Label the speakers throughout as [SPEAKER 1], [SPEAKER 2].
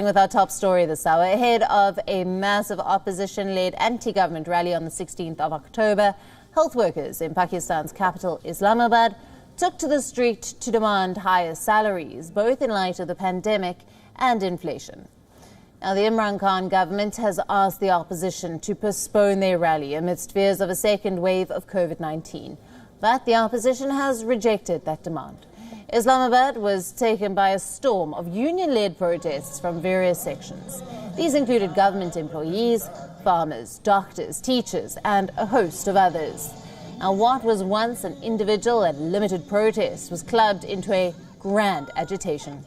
[SPEAKER 1] With our top story this hour, ahead of a massive opposition-led anti-government rally on the 16th of October, health workers in Pakistan's capital, Islamabad, took to the street to demand higher salaries, both in light of the pandemic and inflation. Now, the Imran Khan government has asked the opposition to postpone their rally amidst fears of a second wave of COVID-19. But the opposition has rejected that demand. Islamabad was taken by a storm of union-led protests from various sections. These included government employees, farmers, doctors, teachers, and a host of others. Now, what was once an individual and limited protest was clubbed into a grand agitation.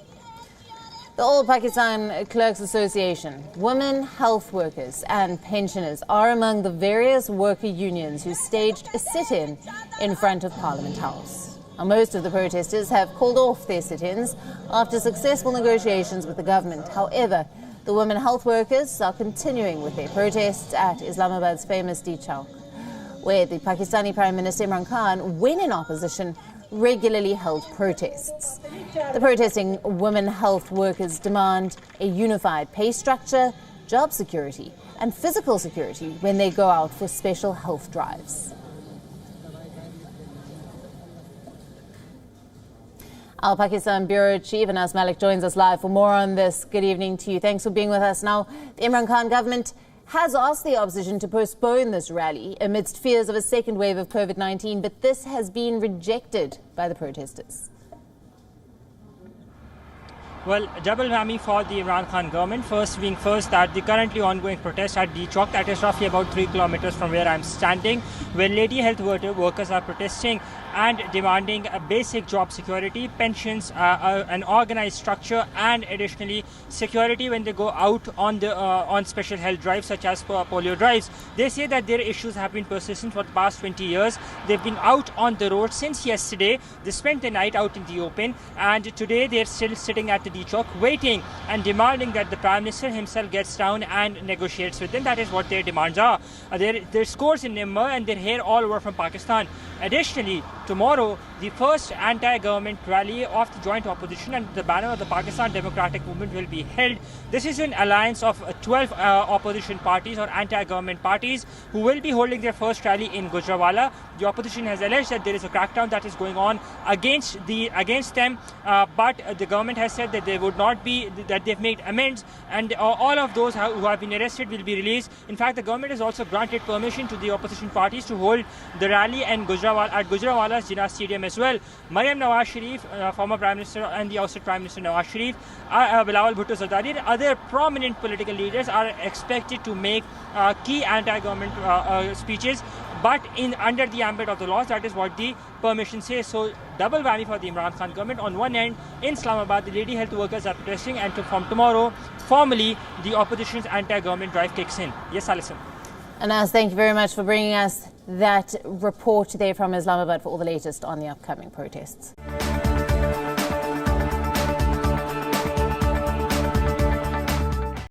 [SPEAKER 1] The All Pakistan Clerks Association, women health workers and pensioners are among the various worker unions who staged a sit-in in front of Parliament House. Now, most of the protesters have called off their sit-ins after successful negotiations with the government. However, the women health workers are continuing with their protests at Islamabad's famous D Chowk, where the Pakistani Prime Minister Imran Khan, when in opposition, regularly held protests. The protesting women health workers demand a unified pay structure, job security and physical security when they go out for special health drives. Our Pakistan Bureau Chief Anas Malik joins us live for more on this. Good evening to you. Thanks for being with us. Now, the Imran Khan government has asked the opposition to postpone this rally amidst fears of a second wave of COVID-19, but this has been rejected by the protesters.
[SPEAKER 2] Well, double whammy for the Imran Khan government. First, that the currently ongoing protest at D Chowk, that is roughly about 3 kilometers from where I'm standing, where lady health workers are protesting and demanding a basic job security, pensions, an organized structure, and additionally security when they go out on special health drives such as polio drives. They say that their issues have been persistent for the past 20 years. They've been out on the road since yesterday. They spent the night out in the open, and today they're still sitting at the D Chowk waiting and demanding that the Prime Minister himself gets down and negotiates with them. That is what their demands are. Their scores in Nimmer, and they're here all over from Pakistan. Additionally, tomorrow, the first anti-government rally of the joint opposition under the banner of the Pakistan Democratic Movement will be held. This is an alliance of 12 opposition parties or anti-government parties who will be holding their first rally in Gujranwala. The opposition has alleged that there is a crackdown that is going on against them, but the government has said that they would not be, that they've made amends, and all of those who have been arrested will be released. In fact, the government has also granted permission to the opposition parties to hold the rally at Gujranwala's Jinnah Stadium as well. Maryam Nawaz Sharif, former Prime Minister, and the ousted Prime Minister Nawaz Sharif, Bilawal Bhutto Zardari, and other prominent political leaders are expected to make key anti-government speeches, but under the ambit of the laws. That is what the permission says. So, double whammy for the Imran Khan government. On one end, in Islamabad, the lady health workers are protesting, and from tomorrow, formally, the opposition's anti-government drive kicks in. Yes, Alison.
[SPEAKER 1] Anas, thank you very much for bringing us that report there from Islamabad for all the latest on the upcoming protests.